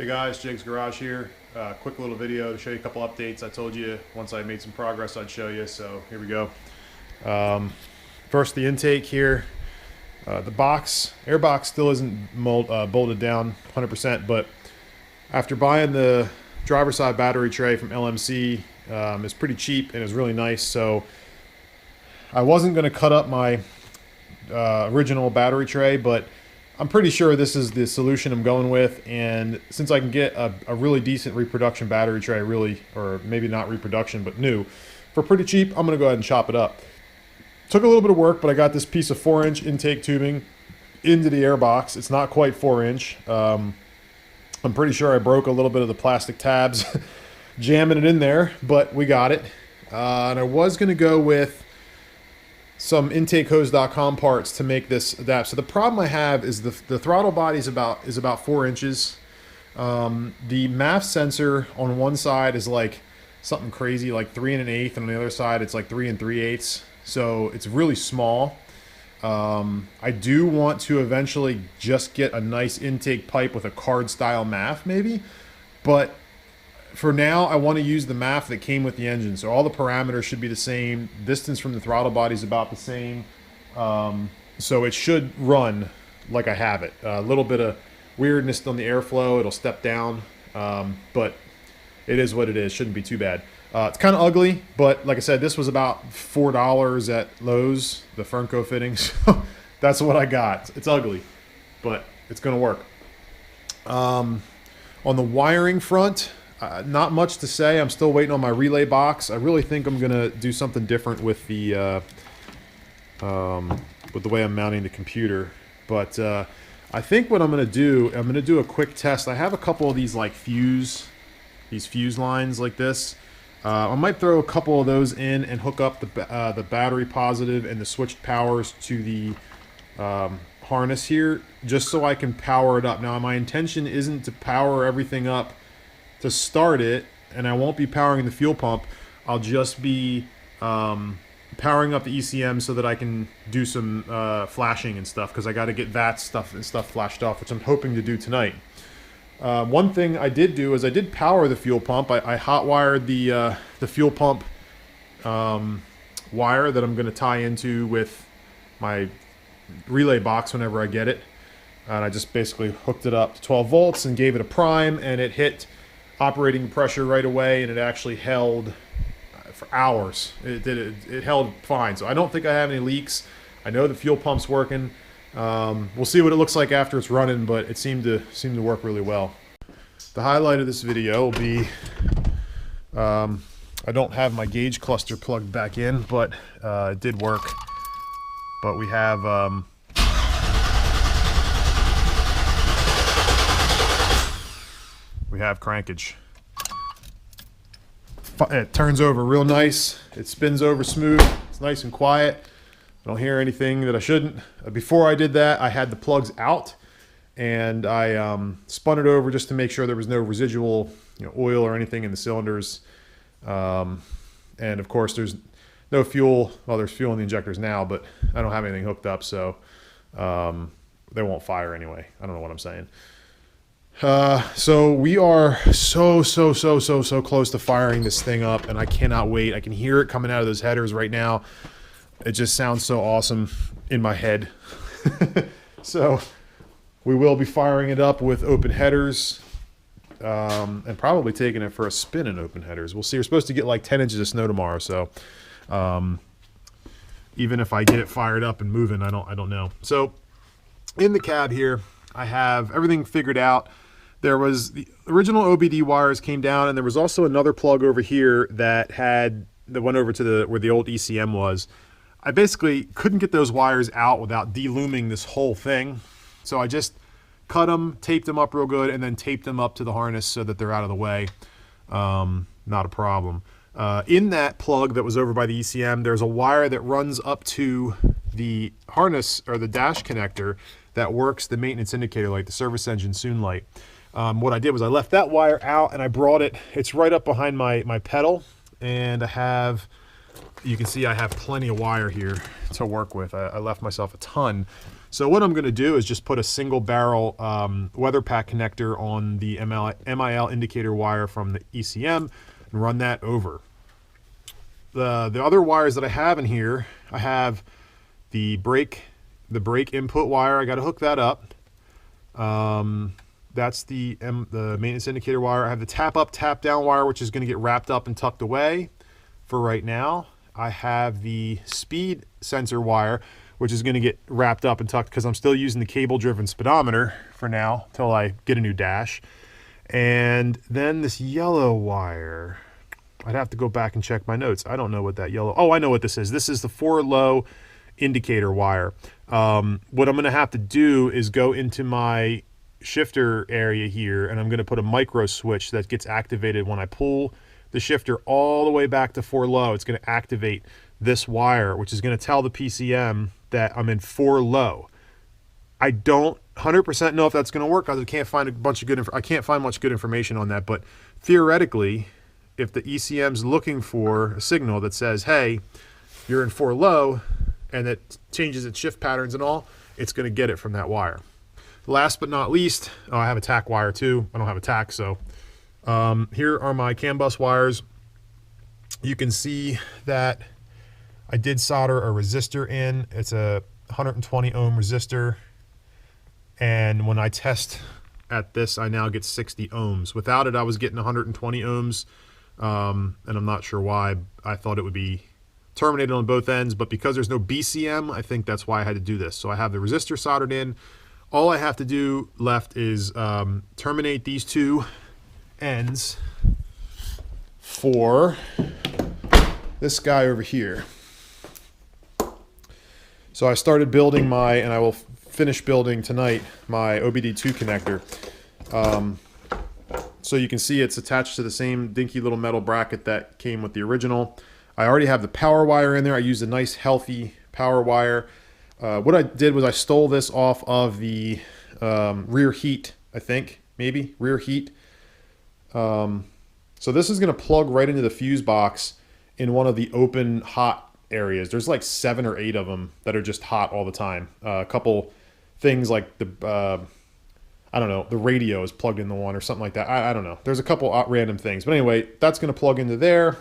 Hey guys, Jake's Garage here. Quick little video to show you a couple updates. I told you once I made some progress I'd show you, so here we go. First, the intake here. The air box still isn't bolted down 100%, but after buying the driver's side battery tray from LMC, it's pretty cheap and it's really nice, so I wasn't going to cut up my original battery tray, but I'm pretty sure this is the solution I'm going with, and since I can get a really decent reproduction battery tray, or maybe not reproduction, but new, for pretty cheap, I'm going to go ahead and chop it up. Took a little bit of work, but I got this piece of 4-inch intake tubing into the air box. It's not quite 4-inch. I'm pretty sure I broke a little bit of the plastic tabs jamming it in there, but we got it. And I was going to go with some intakehose.com parts to make this adapt. So the problem I have is the throttle body is about 4 inches. The MAF sensor on one side is like something crazy, like 3 1/8, and on the other side it's like 3 3/8. So it's really small. I do want to eventually just get a nice intake pipe with a card style MAF maybe, but for now, I want to use the MAF that came with the engine. So all the parameters should be the same. Distance from the throttle body is about the same. So it should run like I have it. A little bit of weirdness on the airflow. It'll step down, but it is what it is. Shouldn't be too bad. It's kind of ugly, but like I said, this was about $4 at Lowe's, the Fernco fittings. That's what I got. It's ugly, but it's going to work. On the wiring front, not much to say. I'm still waiting on my relay box. I really think I'm gonna do something different with the way I'm mounting the computer. But I think what I'm gonna do a quick test. I have a couple of these like fuse lines like this. I might throw a couple of those in and hook up the battery positive and the switched powers to the harness here, just so I can power it up. Now my intention isn't to power everything up to start it, and I won't be powering the fuel pump. I'll just be powering up the ECM so that I can do some flashing and stuff, because I got to get that stuff flashed off, which I'm hoping to do tonight. One thing I did do is I did power the fuel pump. I hot wired the fuel pump wire that I'm going to tie into with my relay box whenever I get it, and I just basically hooked it up to 12 volts and gave it a prime, and it hit operating pressure right away, and it actually held for hours. It held fine, so I don't think I have any leaks. I know the fuel pump's working. We'll see what it looks like after it's running, but it seemed to work really well. The highlight of this video will be I don't have my gauge cluster plugged back in, but it did work. But we have crankage. It turns over real nice. It spins over smooth. It's nice and quiet. I don't hear anything that I shouldn't. Before I did that, I had the plugs out, and I spun it over just to make sure there was no residual, oil or anything in the cylinders. And of course, there's no fuel. Well, there's fuel in the injectors now, but I don't have anything hooked up, so they won't fire anyway. I don't know what I'm saying. So we are so close to firing this thing up, and I cannot wait. I can hear it coming out of those headers right now. It just sounds so awesome in my head. So we will be firing it up with open headers, and probably taking it for a spin in open headers. We'll see. We're supposed to get like 10 inches of snow tomorrow, so even if I get it fired up and moving, I don't know. So in the cab here, I have everything figured out. There was the original OBD wires came down, and there was also another plug over here that went over to where the old ECM was. I basically couldn't get those wires out without delooming this whole thing, so I just cut them, taped them up real good, and then taped them up to the harness so that they're out of the way. Not a problem. In that plug that was over by the ECM, there's a wire that runs up to the harness or the dash connector that works the maintenance indicator light, the service engine soon light. What I did was I left that wire out, and I brought it. It's right up behind my pedal, and you can see I have plenty of wire here to work with. I left myself a ton. So what I'm going to do is just put a single barrel weather pack connector on the MIL indicator wire from the ECM and run that over. The other wires that I have in here, I have the brake input wire. I got to hook that up. That's the maintenance indicator wire. I have the tap up, tap down wire, which is going to get wrapped up and tucked away for right now. I have the speed sensor wire, which is going to get wrapped up and tucked because I'm still using the cable driven speedometer for now till I get a new dash. And then this yellow wire, I'd have to go back and check my notes. I don't know what that yellow, oh, I know what this is. This is the 4-low indicator wire. What I'm going to have to do is go into my shifter area here, and I'm going to put a micro switch that gets activated when I pull the shifter all the way back to 4-low. It's going to activate this wire, which is going to tell the PCM that I'm in 4-low. I don't 100% know if that's going to work because I can't find much good information on that. But theoretically, if the ECM's looking for a signal that says, "Hey, you're in 4-low," and it changes its shift patterns and all, it's going to get it from that wire. Last but not least, I have a tack wire too. I don't have a tack, so here are my CAN bus wires. You can see that I did solder a resistor in. It's a 120 ohm resistor, and when I test at this, I now get 60 ohms. Without it, I was getting 120 ohms, and I'm not sure why. I thought it would be terminated on both ends, but because there's no BCM, I think that's why I had to do this. So I have the resistor soldered in. All I have to do left is terminate these two ends for this guy over here. So I started building and I will finish building tonight, my OBD2 connector. So you can see it's attached to the same dinky little metal bracket that came with the original. I already have the power wire in there. I used a nice healthy power wire. What I did was I stole this off of the rear heat, I think, maybe, rear heat. So this is going to plug right into the fuse box in one of the open hot areas. There's like 7 or 8 of them that are just hot all the time. A couple things like I don't know, the radio is plugged into one or something like that. I don't know. There's a couple random things. But anyway, that's going to plug into there.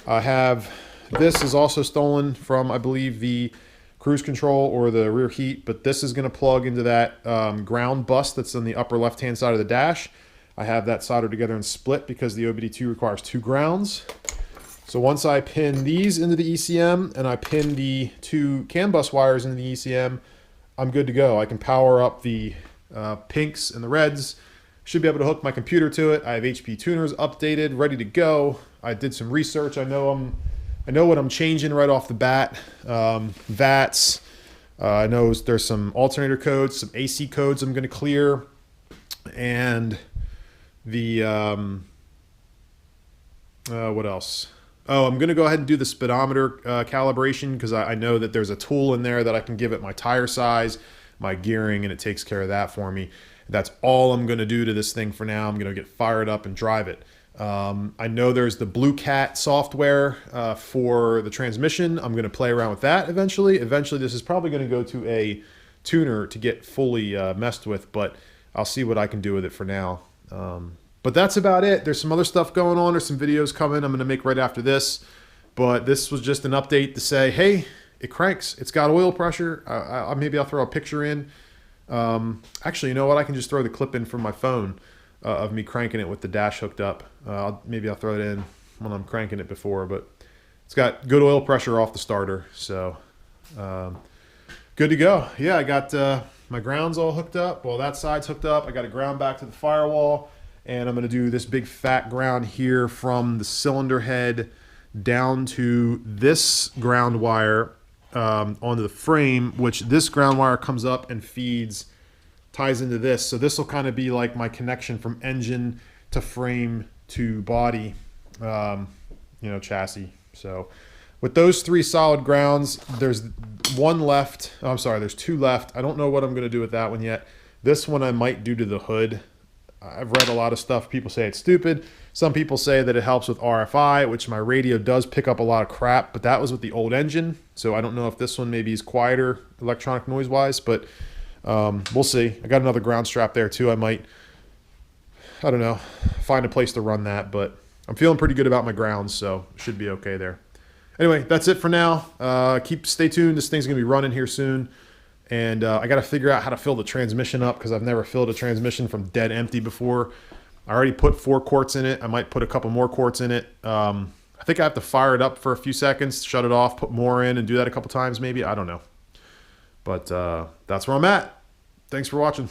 I have, this is also stolen from, I believe, the cruise control or the rear heat, but this is going to plug into that ground bus that's on the upper left-hand side of the dash. I have that soldered together and split because the OBD2 requires 2 grounds. So once I pin these into the ECM and I pin the 2 CAN bus wires into the ECM, I'm good to go. I can power up the pinks and the reds. Should be able to hook my computer to it. I have HP tuners updated, ready to go. I did some research. I know what I'm changing right off the bat. VATs. I know there's some alternator codes, some AC codes I'm going to clear, and the what else? Oh, I'm going to go ahead and do the speedometer calibration because I know that there's a tool in there that I can give it my tire size, my gearing, and it takes care of that for me. That's all I'm going to do to this thing for now. I'm going to get fired up and drive it. I know there's the Blue Cat software for the transmission. I'm going to play around with that eventually. Eventually, this is probably going to go to a tuner to get fully messed with, but I'll see what I can do with it for now. But that's about it. There's some other stuff going on. There's some videos coming I'm going to make right after this. But this was just an update to say, hey, it cranks. It's got oil pressure. Maybe I'll throw a picture in. Actually, you know what? I can just throw the clip in from my phone of me cranking it with the dash hooked up. Maybe I'll throw it in when I'm cranking it before. But it's got good oil pressure off the starter. So good to go. Yeah, I got my grounds all hooked up. Well, that side's hooked up. I got a ground back to the firewall. And I'm going to do this big fat ground here from the cylinder head down to this ground wire onto the frame, which this ground wire comes up and ties into this. So this will kind of be like my connection from engine to frame to body, chassis. So with those 3 solid grounds, there's 1 left. Oh, I'm sorry, there's 2 left. I don't know what I'm going to do with that one yet. This one I might do to the hood. I've read a lot of stuff. People say it's stupid. Some people say that it helps with RFI, which my radio does pick up a lot of crap, but that was with the old engine. So I don't know if this one maybe is quieter electronic noise wise, but we'll see. I got another ground strap there too. I might, I don't know, find a place to run that, but I'm feeling pretty good about my grounds, so should be okay there. Anyway, that's it for now. Stay tuned. This thing's gonna be running here soon. And I got to figure out how to fill the transmission up because I've never filled a transmission from dead empty before. I already put 4 quarts in it. I might put a couple more quarts in it. I think I have to fire it up for a few seconds, shut it off, put more in, and do that a couple times maybe. I don't know. But that's where I'm at. Thanks for watching.